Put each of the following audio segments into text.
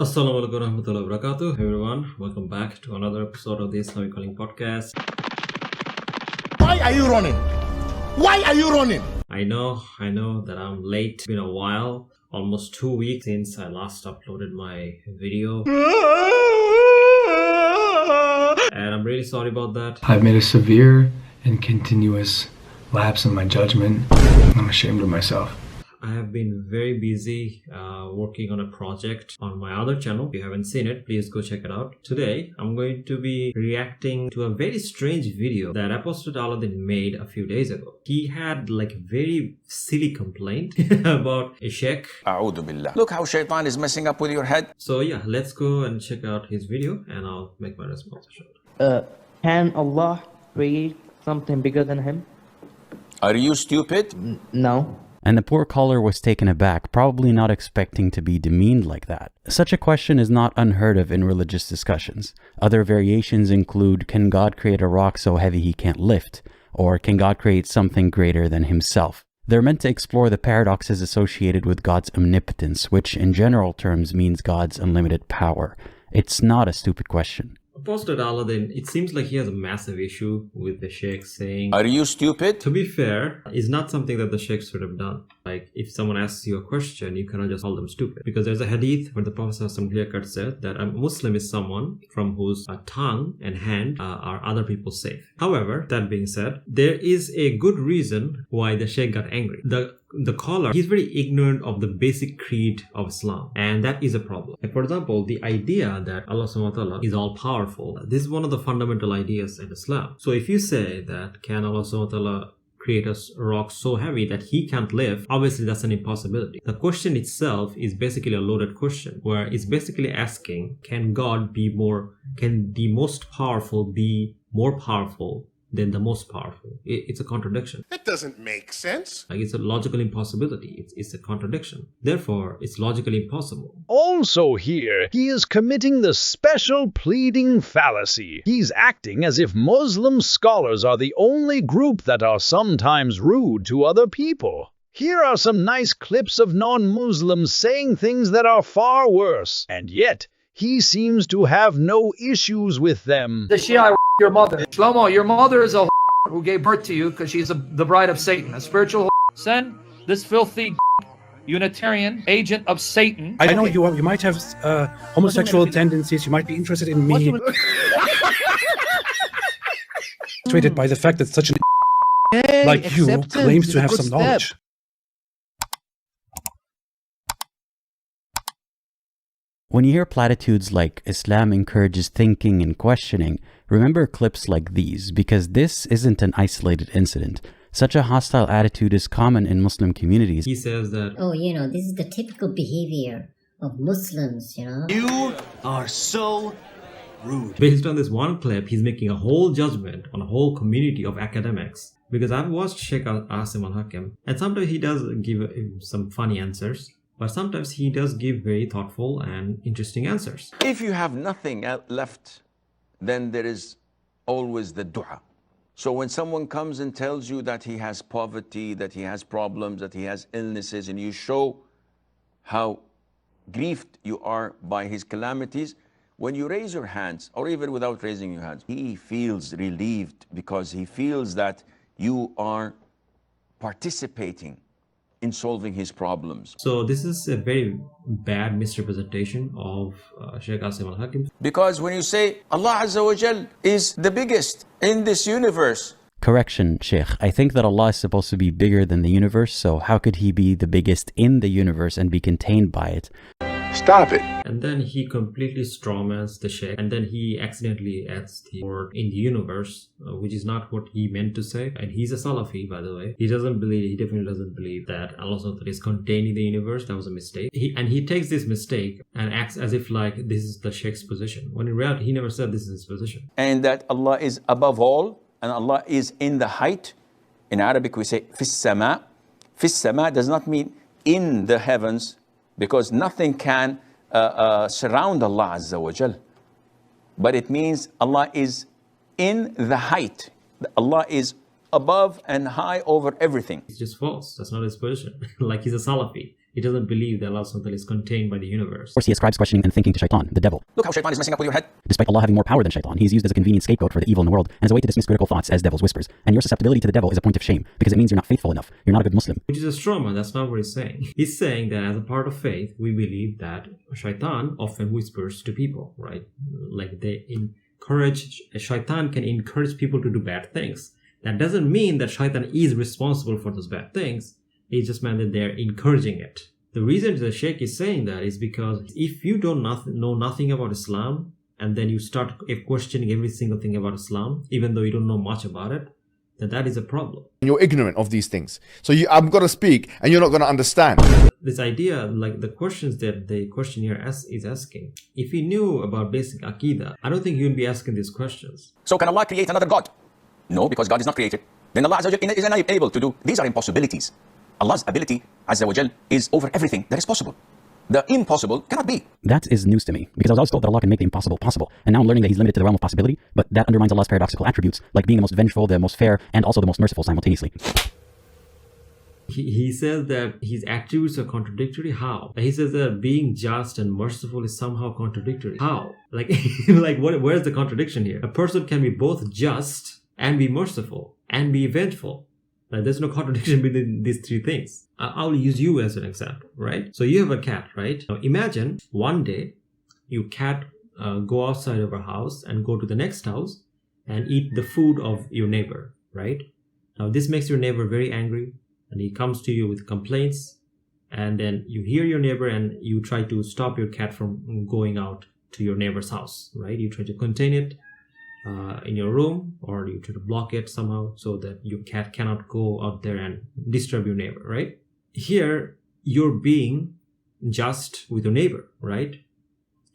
Assalamualaikum warahmatullahi wabarakatuh. Hey everyone, welcome back to another episode of the Islamic podcast. Why are you running? Why are you running? I know that I'm late. It's been a while, almost 2 weeks since I last uploaded my video. And I'm really sorry about that. I've made a severe and continuous lapse in my judgment. I'm ashamed of myself. I have been very busy working on a project on my other channel. If you haven't seen it, please go check it out. Today, I'm going to be reacting to a very strange video that Apostate Aladdin made a few days ago. He had like very silly complaint about a sheikh. A'udhu billah. Look how shaytan is messing up with your head. So yeah, let's go and check out his video and I'll make my response short. Can Allah create something bigger than him? Are you stupid? No. And the poor caller was taken aback, probably not expecting to be demeaned like that. Such a question is not unheard of in religious discussions. Other variations include, can God create a rock so heavy he can't lift? Or can God create something greater than himself? They're meant to explore the paradoxes associated with God's omnipotence, which in general terms means God's unlimited power. It's not a stupid question. Apostate Aladdin, it seems like he has a massive issue with the sheikh saying, Are you stupid? to be fair, it's not something that the sheikh should have done. Like, if someone asks you a question, you cannot just call them stupid. Because there's a hadith where the Prophet clear-cut said that a Muslim is someone from whose tongue and hand are other people safe. However, that being said, there is a good reason why the sheikh got angry. The caller, he's very ignorant of the basic creed of Islam, and that is a problem. Like, for example, the idea that Allah subhanahu wa ta'ala is all powerful, this is one of the fundamental ideas in Islam. So if you say that can Allah subhanahu wa ta'ala create a rock so heavy that he can't lift, obviously that's an impossibility. The question itself is basically a loaded question, where it's basically asking, can the most powerful be more powerful than the most powerful? It's a contradiction. That doesn't make sense. Like, it's a logical impossibility. It's a contradiction. Therefore, it's logically impossible. Also here, he is committing the special pleading fallacy. He's acting as if Muslim scholars are the only group that are sometimes rude to other people. Here are some nice clips of non-Muslims saying things that are far worse, and yet he seems to have no issues with them. The Shia your mother. Shlomo, your mother is a who gave birth to you because she's the bride of Satan, a spiritual. Send this filthy Unitarian agent of Satan. I know you might have homosexual tendencies. You might be interested in me. Frustrated by the fact that such an like you claims to have some knowledge. When you hear platitudes like Islam encourages thinking and questioning, remember clips like these, because this isn't an isolated incident. Such a hostile attitude is common in Muslim communities. He says that, this is the typical behavior of Muslims, You are so rude. based on this one clip, he's making a whole judgment on a whole community of academics. Because I've watched Sheikh Asim al-Hakim, and sometimes he does give some funny answers, but sometimes he does give very thoughtful and interesting answers. If you have nothing left, then there is always the dua. So when someone comes and tells you that he has poverty, that he has problems, that he has illnesses, and you show how grieved you are by his calamities, when you raise your hands, or even without raising your hands, he feels relieved because he feels that you are participating in solving his problems. So this is a very bad misrepresentation of Sheikh Asim al-Hakim. Because when you say Allah Azza wa Jal is the biggest in this universe. Correction, Sheikh. I think that Allah is supposed to be bigger than the universe, so how could he be the biggest in the universe and be contained by it? Stop it. And then he completely strawmans the Sheikh, and then he accidentally adds the word in the universe, which is not what he meant to say. And he's a Salafi, by the way. He definitely doesn't believe that Allah is contained in the universe. That was a mistake. He takes this mistake and acts as if like this is the Sheikh's position, when in reality he never said this is his position. And that Allah is above all, and Allah is in the height. In Arabic we say fis sama. Fis sama does not mean in the heavens, because nothing can surround Allah Azza wa Jal. But it means Allah is in the height. Allah is above and high over everything. It's just false. That's not his position. Like, he's a Salafi. He doesn't believe that Allah subhanahu wa ta'ala is contained by the universe. Of course, he ascribes questioning and thinking to shaytan, the devil. Look how shaytan is messing up with your head. Despite Allah having more power than shaytan, he's used as a convenient scapegoat for the evil in the world and as a way to dismiss critical thoughts as devil's whispers. And your susceptibility to the devil is a point of shame because it means you're not faithful enough. You're not a good Muslim. Which is a straw man. That's not what he's saying. He's saying that as a part of faith, we believe that shaitan often whispers to people, right? Like shaitan can encourage people to do bad things. That doesn't mean that shaitan is responsible for those bad things. It just meant that they're encouraging it. The reason the Sheikh is saying that is because if you don't know nothing about Islam, and then you start questioning every single thing about Islam, even though you don't know much about it, then that is a problem. You're ignorant of these things. So I'm going to speak and you're not going to understand. This idea, like the questions that the questionnaire is asking, if he knew about basic Aqidah, I don't think he would be asking these questions. So can Allah create another God? No, because God is not created. Then Allah Azza wa Jal is unable to do. These are impossibilities. Allah's ability, Azza wa Jal, is over everything that is possible. The impossible cannot be. That is news to me, because I was always told that Allah can make the impossible possible, and now I'm learning that He's limited to the realm of possibility, but that undermines Allah's paradoxical attributes, like being the most vengeful, the most fair, and also the most merciful simultaneously. He says that his attributes are contradictory. How? He says that being just and merciful is somehow contradictory. How? Where's the contradiction here? A person can be both just and be merciful and be vengeful. There's no contradiction between these three things. I'll use you as an example, right? So you have a cat, right? Now imagine one day your cat go outside of a house and go to the next house and eat the food of your neighbor, right? Now this makes your neighbor very angry and he comes to you with complaints, and then you hear your neighbor and you try to stop your cat from going out to your neighbor's house, right? You try to contain it in your room, or you try to block it somehow so that your cat cannot go out there and disturb your neighbor, right? Here, you're being just with your neighbor, right?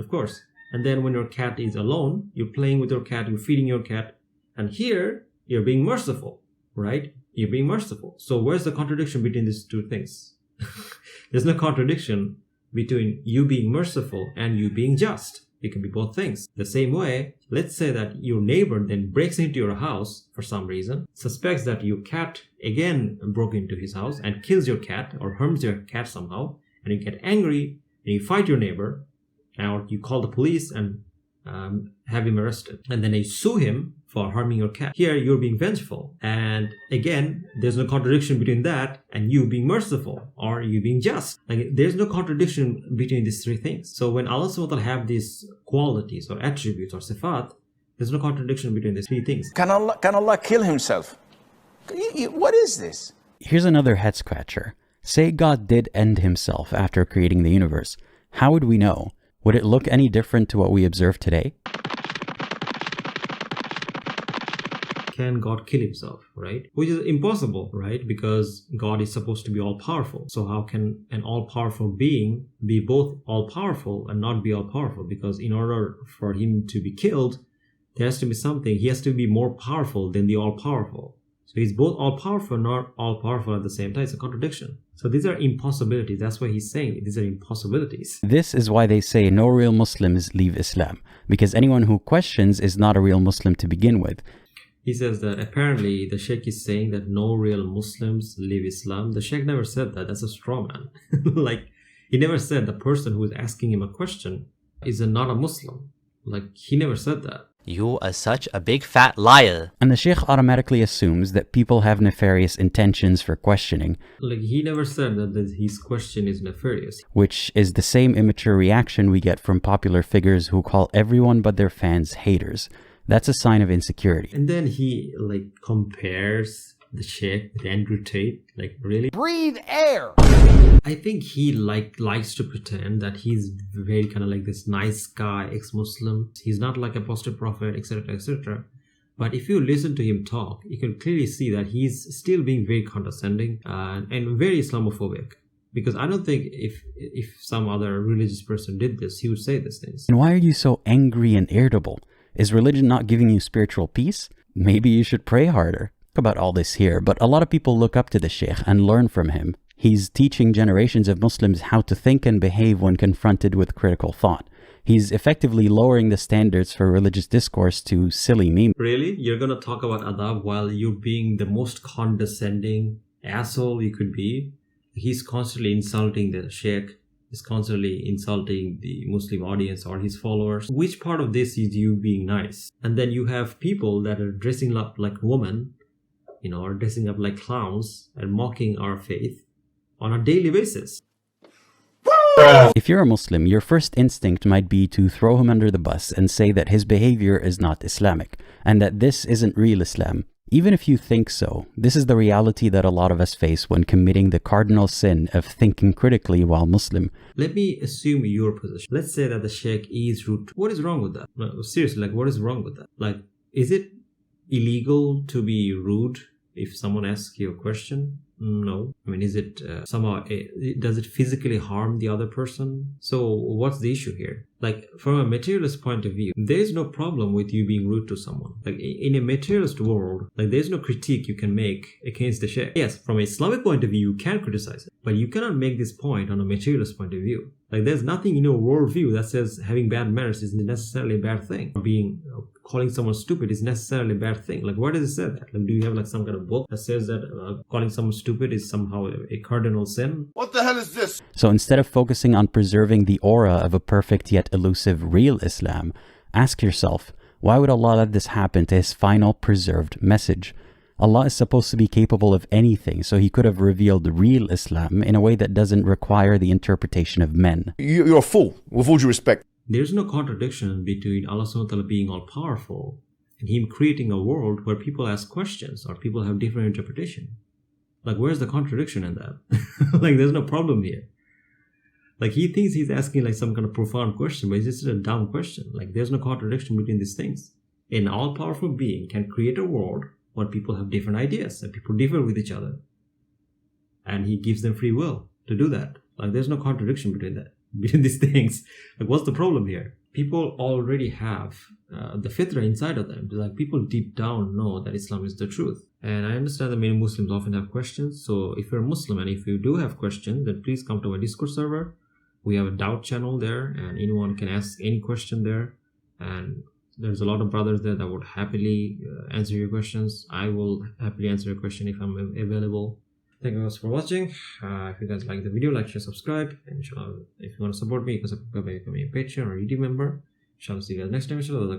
Of course. And then when your cat is alone, you're playing with your cat, you're feeding your cat, and here, you're being merciful, right? You're being merciful. So where's the contradiction between these two things? There's no contradiction between you being merciful and you being just. It can be both things. The same way, let's say that your neighbor then breaks into your house for some reason, suspects that your cat again broke into his house and kills your cat or harms your cat somehow, and you get angry and you fight your neighbor, or you call the police and have him arrested, and then you sue him for harming your cat. Here you're being vengeful, and again there's no contradiction between that and you being merciful or you being just. There's no contradiction between these three things. So when Allah subhanahu wa ta'ala have these qualities or attributes or sifat, there's no contradiction between these three things. Can Allah kill himself? What is this? Here's another head scratcher. Say God did end himself after creating the universe. How would we know? Would it look any different to what we observe today? Can God kill himself, right? Which is impossible, right? Because God is supposed to be all-powerful. So how can an all-powerful being be both all-powerful and not be all-powerful? Because in order for him to be killed, there has to be something. He has to be more powerful than the all-powerful. So he's both all-powerful and not all-powerful at the same time. It's a contradiction. So these are impossibilities. That's why he's saying these are impossibilities. This is why they say no real Muslims leave Islam, because anyone who questions is not a real Muslim to begin with. He says that apparently the Sheikh is saying that no real Muslims leave Islam. The Sheikh never said that. That's a straw man. He never said the person who is asking him a question is not a Muslim. He never said that. You are such a big fat liar. And the Sheikh automatically assumes that people have nefarious intentions for questioning. He never said that his question is nefarious. Which is the same immature reaction we get from popular figures who call everyone but their fans haters. That's a sign of insecurity. And then he compares the Sheikh with Andrew Tate. Really? Breathe air! I think he likes to pretend that he's very kind of this nice guy, ex-Muslim. He's not like apostate prophet, etc., etc. But if you listen to him talk, you can clearly see that he's still being very condescending and very Islamophobic. Because I don't think if some other religious person did this, he would say these things. And why are you so angry and irritable? Is religion not giving you spiritual peace? Maybe you should pray harder. About all this here, but a lot of people look up to the Sheikh and learn from him. He's teaching generations of Muslims how to think and behave when confronted with critical thought. He's effectively lowering the standards for religious discourse to silly memes. Really? You're going to talk about adab while you're being the most condescending asshole you could be? He's constantly insulting the sheikh, he's constantly insulting the Muslim audience or his followers. Which part of this is you being nice? And then you have people that are dressing up like women, or dressing up like clowns and mocking our faith on a daily basis. If you're a Muslim, your first instinct might be to throw him under the bus and say that his behavior is not Islamic, and that this isn't real Islam. Even if you think so, this is the reality that a lot of us face when committing the cardinal sin of thinking critically while Muslim. Let me assume your position. Let's say that the sheikh is rude. What is wrong with that? No, seriously, what is wrong with that? Is it illegal to be rude if someone asks you a question? No. Is it somehow, does it physically harm the other person? So what's the issue here? From a materialist point of view, there is no problem with you being rude to someone. In a materialist world, there's no critique you can make against the sheikh. Yes, from an Islamic point of view, you can criticize it, but you cannot make this point on a materialist point of view. There's nothing in your worldview that says having bad manners is necessarily a bad thing. Calling someone stupid is necessarily a bad thing. Where does it say that? Do you have some kind of book that says that calling someone stupid is somehow a cardinal sin? What the hell is this? So instead of focusing on preserving the aura of a perfect yet elusive real Islam, ask yourself, why would Allah let this happen to his final preserved message? Allah is supposed to be capable of anything, so he could have revealed real Islam in a way that doesn't require the interpretation of men. You're a fool, with all due respect. There's no contradiction between Allah subhanahu wa ta'ala being all powerful and him creating a world where people ask questions or people have different interpretation. Where's the contradiction in that? There's no problem here. He thinks he's asking some kind of profound question, but it's just a dumb question. There's no contradiction between these things. An all-powerful being can create a world where people have different ideas and people differ with each other. And he gives them free will to do that. There's no contradiction between these things. What's the problem here? People already have the fitra inside of them. People deep down know that Islam is the truth. And I understand that many Muslims often have questions. So if you're a Muslim and if you do have questions, then please come to our Discord server. We have a doubt channel there and anyone can ask any question there. And there's a lot of brothers there that would happily answer your questions. I will happily answer your question if I'm available. Thank you guys for watching. If you guys like the video, like, share, subscribe. And inshallah, if you want to support me, you can support by becoming a Patreon or YouTube member. Inshallah, see you guys next time. Inshallah,